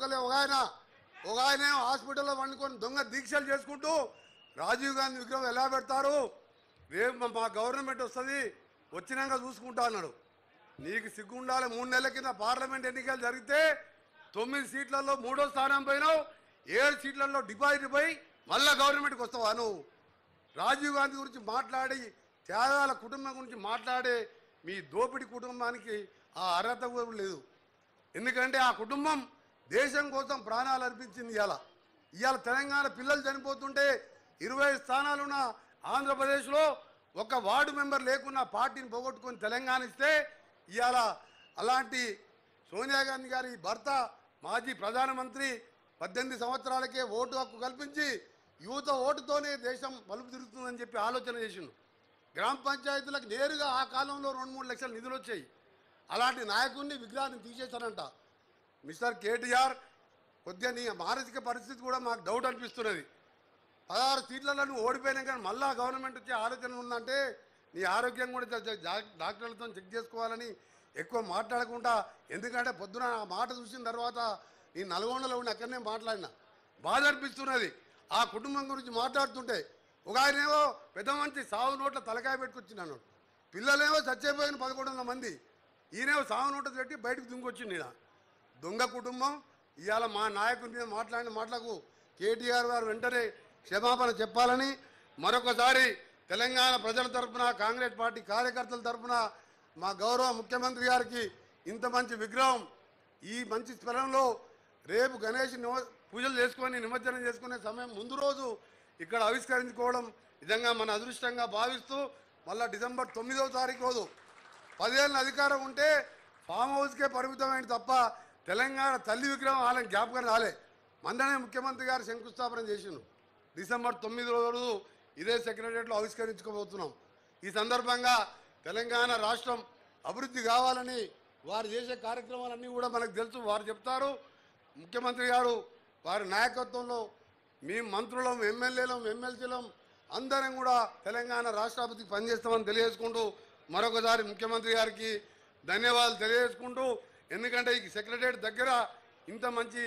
ఒక్కలే ఒక ఆయన హాస్పిటల్లో వండుకొని దొంగ దీక్షలు చేసుకుంటూ రాజీవ్ గాంధీ విగ్రహం ఎలా పెడతారు, రేపు మా గవర్నమెంట్ వస్తుంది వచ్చినాక చూసుకుంటా అన్నాడు. నీకు సిగ్గు ఉండాలి. 3 నెలల కింద పార్లమెంట్ ఎన్నికలు జరిగితే 9 సీట్లలో 3వ స్థానం పోయినావు, 7 సీట్లలో డిపాజిట్ పోయి మళ్ళా గవర్నమెంట్కి వస్తావా నువ్వు? రాజీవ్ గాంధీ గురించి మాట్లాడి త్యాగాల కుటుంబం గురించి మాట్లాడే మీ దోపిడి కుటుంబానికి ఆ అర్హత కూడా లేదు. ఎందుకంటే ఆ కుటుంబం దేశం కోసం ప్రాణాలు అర్పించింది. ఇవాళ తెలంగాణ పిల్లలు చనిపోతుంటే 20 స్థానాలున్న ఆంధ్రప్రదేశ్లో ఒక వార్డు మెంబర్ లేకున్నా పార్టీని పోగొట్టుకొని తెలంగాణ ఇస్తే ఇవాళ అలాంటి సోనియా గాంధీ గారి భర్త మాజీ ప్రధానమంత్రి 18 సంవత్సరాలకే ఓటు హక్కు కల్పించి యువత ఓటుతోనే దేశం మలుపు తిరుగుతుందని చెప్పి ఆలోచన చేసిండు. గ్రామ పంచాయతీలకు నేరుగా ఆ కాలంలో 2-3 లక్షల నిధులు వచ్చాయి. అలాంటి నాయకుడిని విగ్రహాన్ని తీసేశారంట. మిస్టర్ కేటీఆర్, కొద్దిగా నీ మానసిక పరిస్థితి కూడా మాకు డౌట్ అనిపిస్తున్నది. 16 సీట్లలో నువ్వు ఓడిపోయినా కానీ మళ్ళా గవర్నమెంట్ వచ్చే ఆలోచన ఉందంటే నీ ఆరోగ్యం కూడా డాక్టర్లతో చెక్ చేసుకోవాలని ఎక్కువ మాట్లాడకుండా, ఎందుకంటే పొద్దున ఆ మాట చూసిన తర్వాత నీ నల్గొండలో ఉండి అక్కడనే మాట్లాడినా బాధ అనిపిస్తున్నది. ఆ కుటుంబం గురించి మాట్లాడుతుంటే ఒక ఆయనేమో పెద్ద మంచి సాగు నోట్ల తలకాయ పెట్టుకొచ్చినాడు, పిల్లలేమో చచ్చిపోయిన 1100 మంది, ఈయనేమో సాగు నోట్ల పెట్టి బయటకు దింగొచ్చింది. దొంగ కుటుంబం. ఇవాళ మా నాయకుడి మీద మాట్లాడిన మాటలకు కేటీఆర్ గారు వెంటనే క్షమాపణ చెప్పాలని మరొకసారి తెలంగాణ ప్రజల తరఫున, కాంగ్రెస్ పార్టీ కార్యకర్తల తరఫున మా గౌరవ ముఖ్యమంత్రి గారికి ఇంత మంచి విగ్రహం ఈ మంచి స్థలంలో రేపు గణేష్ పూజలు చేసుకొని నిమజ్జనం చేసుకునే సమయం ముందు రోజు ఇక్కడ ఆవిష్కరించుకోవడం నిజంగా మన అదృష్టంగా భావిస్తూ మళ్ళీ డిసెంబర్ 9వ తారీఖు రోజు 10 ఏళ్ళ అధికారం ఉంటే ఫామ్ హౌస్కే పరిమితమైన తప్ప తెలంగాణ తల్లి విగ్రహం వాళ్ళని జ్ఞాపకం రాలే. మందనే ముఖ్యమంత్రి గారు శంకుస్థాపన చేసిండు. డిసెంబర్ 9 రోజు ఇదే సెక్రటరియట్లో ఆవిష్కరించుకోబోతున్నాం. ఈ సందర్భంగా తెలంగాణ రాష్ట్రం అభివృద్ధి కావాలని వారు చేసే కార్యక్రమాలన్నీ కూడా మనకు తెలుసు. వారు చెప్తారు, ముఖ్యమంత్రి గారు వారి నాయకత్వంలో మేము మంత్రులం, ఎమ్మెల్యేలం, ఎమ్మెల్సీలం అందరం కూడా తెలంగాణ రాష్ట్రాభివృద్ధికి పనిచేస్తామని తెలియజేసుకుంటూ మరొకసారి ముఖ్యమంత్రి గారికి ధన్యవాదాలు తెలియజేసుకుంటూ, ఎందుకంటే ఈ సెక్రటరియట్ దగ్గర ఇంత మంచి